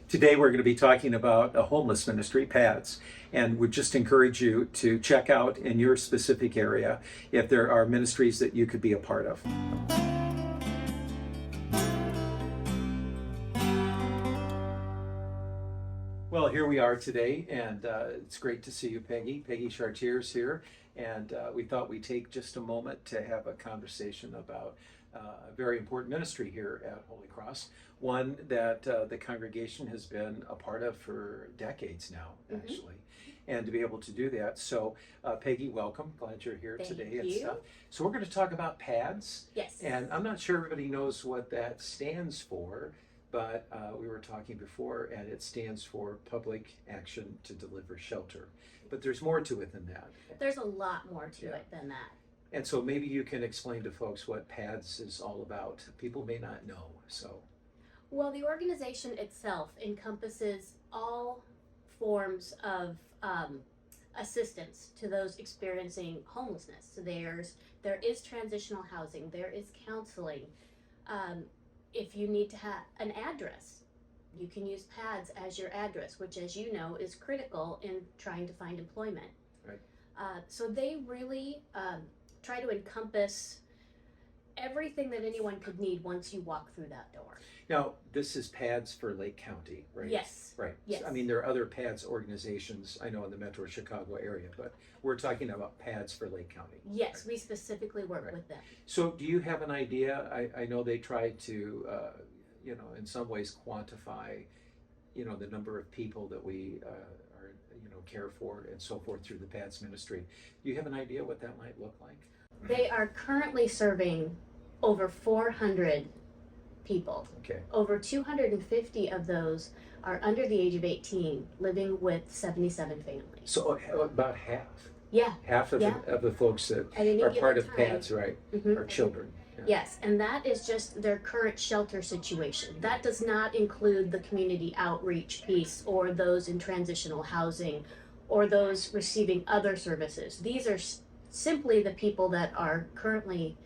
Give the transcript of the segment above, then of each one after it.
Today we're going to be talking about a homeless ministry, PADS, and would just encourage you to check out in your specific area if there are ministries that you could be a part of. Well, here we are today, and it's great to see you, Peggy. Peggy Chartier's here, and we thought we'd take just a moment to have a conversation about a very important ministry here at Holy Cross, one that the congregation has been a part of for decades now, actually, and to be able to do that. So, Peggy, welcome. Glad you're here today. Thank And you. stuff. So we're going to talk about PADS. Yes. And I'm not sure everybody knows what that stands for, but we were talking before, and it stands for Public Action to Deliver Shelter. But there's more to it than that. There's a lot more to Yeah. it than that. And so maybe you can explain to folks what PADS is all about. People may not know, so. Well, the organization itself encompasses all forms of assistance to those experiencing homelessness. So there is transitional housing, there is counseling. If you need to have an address, you can use PADS as your address, which, as you know, is critical in trying to find employment. Right. So they really try to encompass everything that anyone could need once you walk through that door. Now, this is PADS for Lake County, right? Yes. Right. Yes. I mean, there are other PADS organizations, I know, in the Metro Chicago area, but we're talking about PADS for Lake County. Yes, we specifically work with them. So do you have an idea? I know they try to, in some ways quantify, the number of people that we care for and so forth through the PADS ministry. Do you have an idea what that might look like? They are currently serving over 400 people. Okay. Over 250 of those are under the age of 18, living with 77 families. So about half. Yeah. Half of, Yeah. of the folks that At any are given part of time. PADS, right, Mhm. are children. Yeah. Yes, and that is just their current shelter situation. That does not include the community outreach piece or those in transitional housing or those receiving other services. These are simply the people that are currently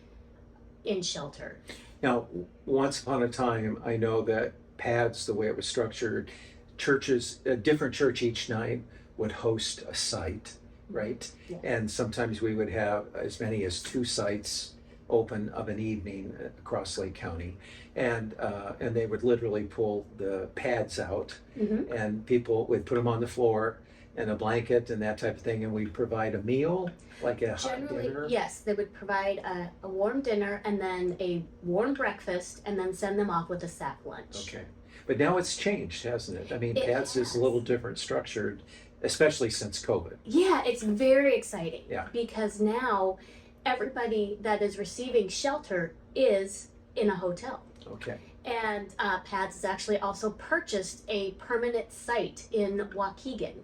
in shelter. Now, once upon a time, I know that PADS, the way it was structured, churches, a different church each night would host a site, right? Yes. And sometimes we would have as many as 2 sites open of an evening across Lake County, and they would literally pull the pads out, and people would put them on the floor and a blanket and that type of thing, and we'd provide a meal, like a hot Generally, dinner. yes, they would provide a warm dinner and then a warm breakfast and then send them off with a sack lunch. Okay, but now it's changed, hasn't it? I mean, It PADS is a little different structured, especially since COVID. Yeah, it's very exciting. Yeah. Because now everybody that is receiving shelter is in a hotel. Okay. And PADS has actually also purchased a permanent site in Waukegan.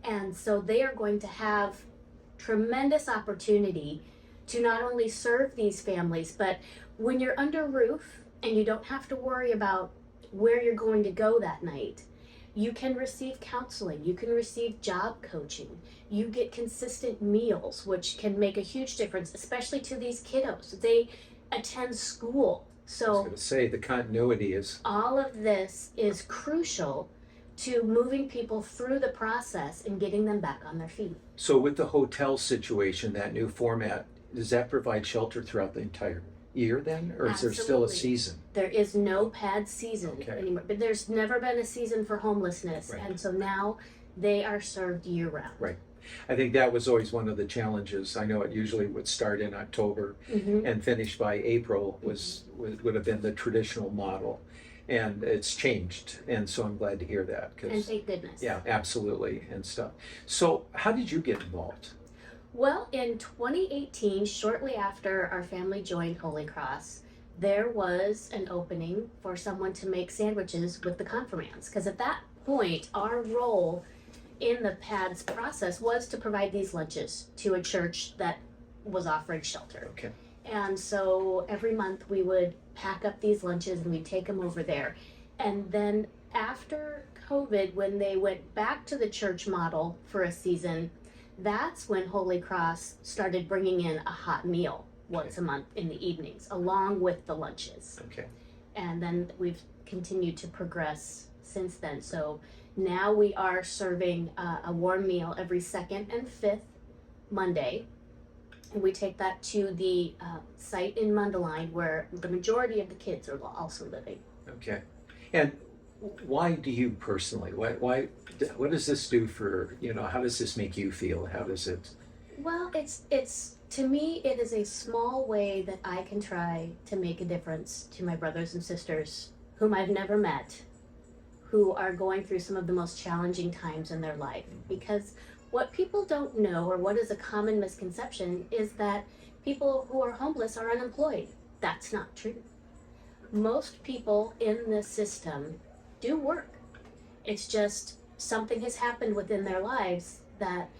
And so they are going to have tremendous opportunity to not only serve these families, but when you're under roof and you don't have to worry about where you're going to go that night, you can receive counseling, you can receive job coaching, you get consistent meals, which can make a huge difference, especially to these kiddos. They attend school. I was So going to say the continuity is all of this is crucial to moving people through the process and getting them back on their feet. so with the hotel situation, that new format, does that provide shelter throughout the entire year then, or is there still a Absolutely. season? There is no PAD season Okay. anymore, but there's never been a season for homelessness, Right. and so now they are served year round. Right. I think that was always one of the challenges. I know it usually would start in October and finish by April would have been the traditional model, and it's changed, and so I'm glad to hear that, And because thank goodness. yeah, absolutely, and stuff. So how did you get involved? Well, in 2018, shortly after our family joined Holy Cross, there was an opening for someone to make sandwiches with the confirmands. Because at that point, our role in the PADS process was to provide these lunches to a church that was offering shelter. Okay. And so every month we would pack up these lunches and we'd take them over there. And then after COVID, when they went back to the church model for a season, that's when Holy Cross started bringing in a hot meal once a month in the evenings, along with the lunches. Okay. And then we've continued to progress since then. So now we are serving a warm meal every second and fifth Monday. And we take that to the site in Mundelein where the majority of the kids are also living. Okay. And why do you personally, what does this do for, how does this make you feel? How does it? Well, it's to me, it is a small way that I can try to make a difference to my brothers and sisters whom I've never met, who are going through some of the most challenging times in their life. Because what people don't know, or what is a common misconception, is that people who are homeless are unemployed. That's not true. Most people in this system do work. It's just something has happened within their lives that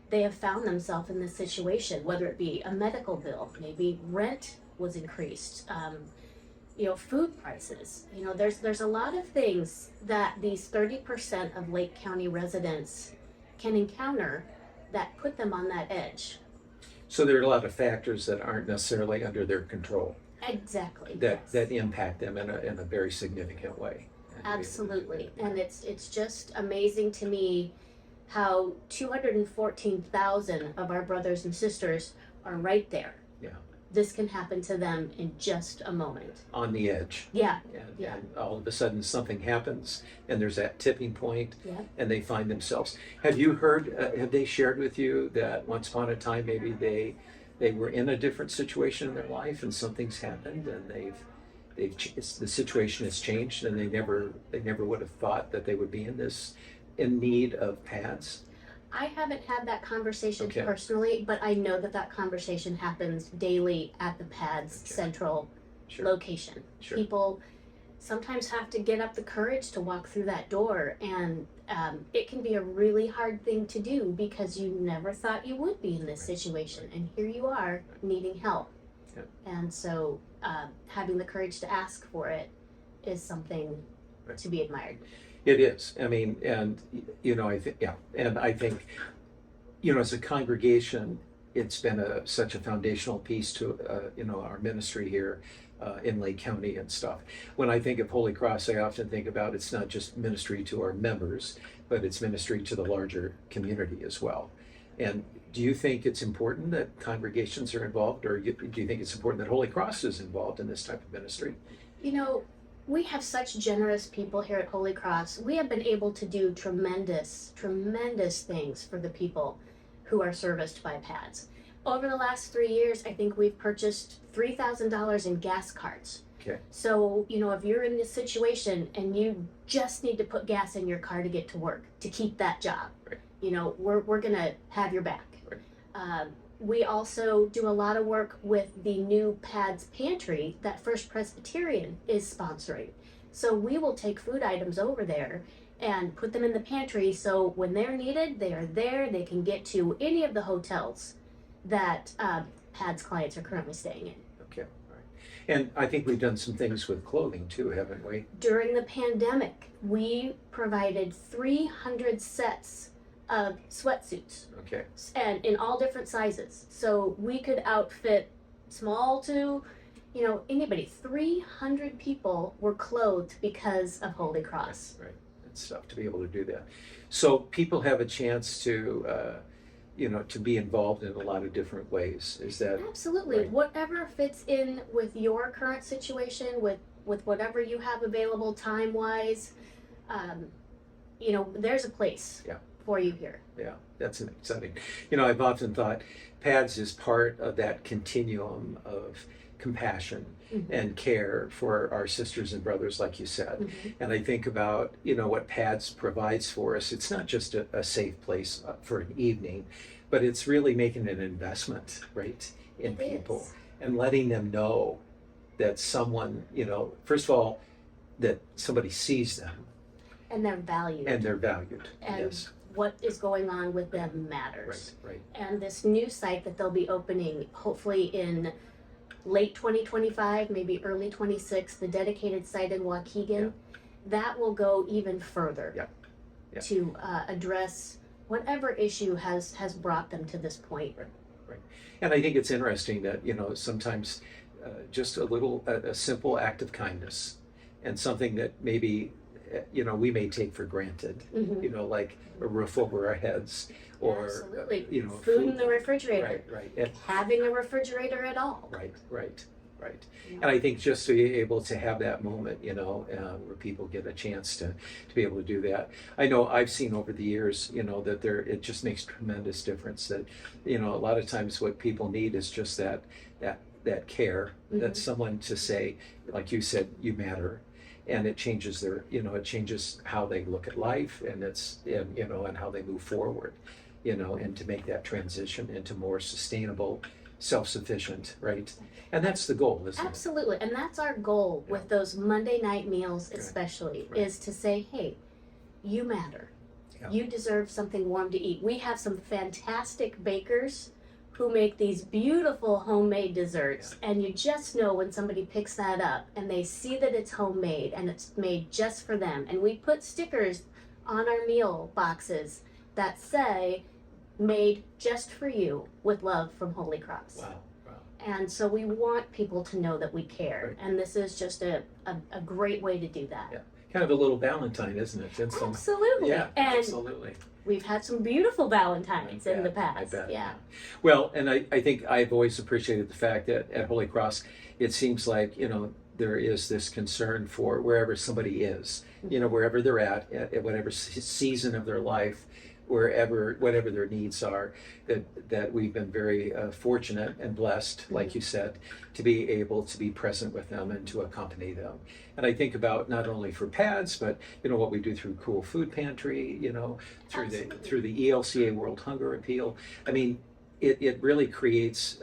they have found themselves in this situation, whether it be a medical bill, maybe rent was increased, food prices. There's a lot of things that these 30% of Lake County residents can encounter that put them on that edge. So there are a lot of factors that aren't necessarily under their control Exactly. that Yes. impact them in a very significant way. Absolutely. And it's just amazing to me how 214,000 of our brothers and sisters are right there. Yeah. This can happen to them in just a moment. On the edge. Yeah. And all of a sudden something happens and there's that tipping point Yeah. and they find themselves. Have you heard, have they shared with you that once upon a time maybe they were in a different situation in their life and something's happened and the situation has changed and they never would have thought that they would be in need of pads? I haven't had that conversation Okay. personally, but I know that conversation happens daily at the PADS Okay. central Sure. location. Sure. People sometimes have to get up the courage to walk through that door, and it can be a really hard thing to do because you never thought you would be in this situation, and here you are needing help. Yeah. And so having the courage to ask for it is something Right. to be admired. It is. I mean, and I think, yeah, and I think, as a congregation, it's been such a foundational piece to our ministry here in Lake County and stuff. When I think of Holy Cross, I often think about it's not just ministry to our members, but it's ministry to the larger community as well. And do you think it's important that congregations are involved, or do you think it's important that Holy Cross is involved in this type of ministry? We have such generous people here at Holy Cross. We have been able to do tremendous things for the people who are serviced by PADS. Over the last 3 years, I think we've purchased $3,000 in gas cards. Okay. So, if you're in this situation and you just need to put gas in your car to get to work, to keep that job, Right. We're gonna have your back. Right. We also do a lot of work with the new PADS pantry that First Presbyterian is sponsoring. So we will take food items over there and put them in the pantry so when they're needed, they are there. They can get to any of the hotels that PADS clients are currently staying in. Okay. All right. And I think we've done some things with clothing too, haven't we? During the pandemic, we provided 300 sets of sweatsuits. Okay. And in all different sizes. So we could outfit small to, anybody. 300 people were clothed because of Holy Cross. Right. It's tough to be able to do that. So people have a chance to, to be involved in a lot of different ways. Is that Absolutely. right? Whatever fits in with your current situation, with whatever you have available time-wise, there's a place Yeah. for you here. Yeah, that's exciting. I've often thought PADS is part of that continuum of compassion Mhm. and care for our sisters and brothers, like you said. Mhm. And I think about, what PADS provides for us. It's not just a safe place for an evening, but it's really making an investment, right, in It people is. and letting them know that someone, first of all, that somebody sees them And they're valued. and they're valued. And Yes, what is going on with them matters. right. And this new site that they'll be opening, hopefully in late 2025, maybe early 26, the dedicated site in Waukegan, that will go even further Yeah. to address whatever issue has brought them to this point. Right. And I think it's interesting that, sometimes just a simple act of kindness and something that maybe you know, we may take for granted, Mhm. you know, like a roof over our heads, or Absolutely. you know, Food in the refrigerator. Right, right, and, Having a refrigerator at all. right, right, right. You know? And I think just to be able to have that moment, you know, where people get a chance to be able to do that. I know I've seen over the years, you know, that it just makes tremendous difference. That, you know, a lot of times what people need is just that care, that Mhm. someone to say, like you said, you matter, and it changes their, you know, it changes how they look at life, and you know, and how they move forward, you know, and to make that transition into more sustainable, self-sufficient, right? And that's the goal, isn't it? Absolutely. And that's our goal Yeah. with those Monday night meals, Right. especially, Right. is to say, hey, you matter. Yeah. You deserve something warm to eat. We have some fantastic bakers who make these beautiful homemade desserts, and you just know when somebody picks that up and they see that it's homemade and it's made just for them. And we put stickers on our meal boxes that say, made just for you with love from Holy Cross. Wow, wow. And so we want people to know that we care. Right. And this is just a great way to do that. Yeah. Kind of a little Valentine, isn't it? In some, Absolutely. yeah, And absolutely. we've had some beautiful Valentines I in the bet, past. I bet. Yeah. Well, and I think I've always appreciated the fact that at Holy Cross, it seems like, you know, there is this concern for wherever somebody is, you know, wherever they're at whatever season of their life, whatever their needs are, that we've been very fortunate and blessed, like you said, to be able to be present with them and to accompany them. And I think about not only for pads, but you know what we do through Cool Food Pantry, you know, through the ELCA World Hunger Appeal. I mean, it really creates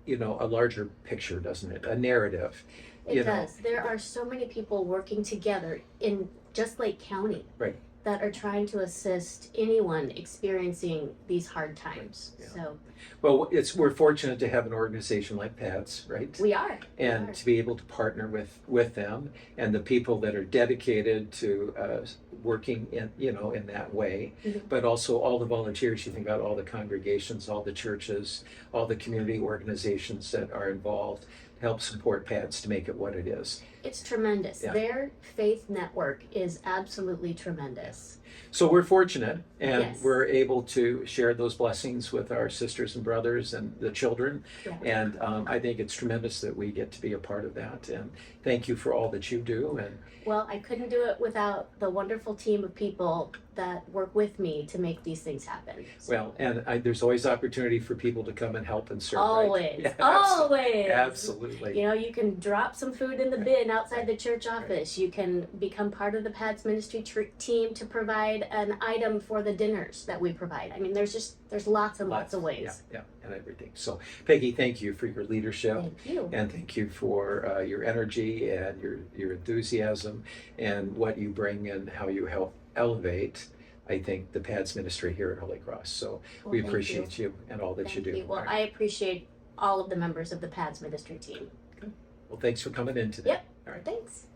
you know, a larger picture, doesn't it? A narrative. It does. There are so many people working together in just Lake County. Right. That are trying to assist anyone experiencing these hard times. Right. Yeah. So Well, we're fortunate to have an organization like PADS, right? we are. And to be able to partner with them and the people that are dedicated to working in, you know, in that way, Mhm. but also all the volunteers. You think about all the congregations, all the churches, all the community organizations that are involved to help support PADS to make it what it is. It's tremendous. Yeah. Their faith network is absolutely tremendous. So we're fortunate, and Yes. we're able to share those blessings with our sisters and brothers and the children. Yeah. And I think it's tremendous that we get to be a part of that. And thank you for all that you do. And Well, I couldn't do it without the wonderful team of people that work with me to make these things happen. well, and there's always opportunity for people to come and help and serve. Right? Always, Yeah, always. absolutely. You know, you can drop some food in the bin outside the church office. You can become part of the PADS ministry team to provide an item for the dinners that we provide. I mean, there's lots and lots of ways. Yeah, and everything. So, Peggy, thank you for your leadership. Thank you. And thank you for your energy and your enthusiasm and what you bring and how you help elevate, I think, the PADS ministry here at Holy Cross. So Well, we thank appreciate you and all that Thank you do. Well, All right. I appreciate all of the members of the PADS ministry team. Well, thanks for coming in today. Yep. All right. Thanks.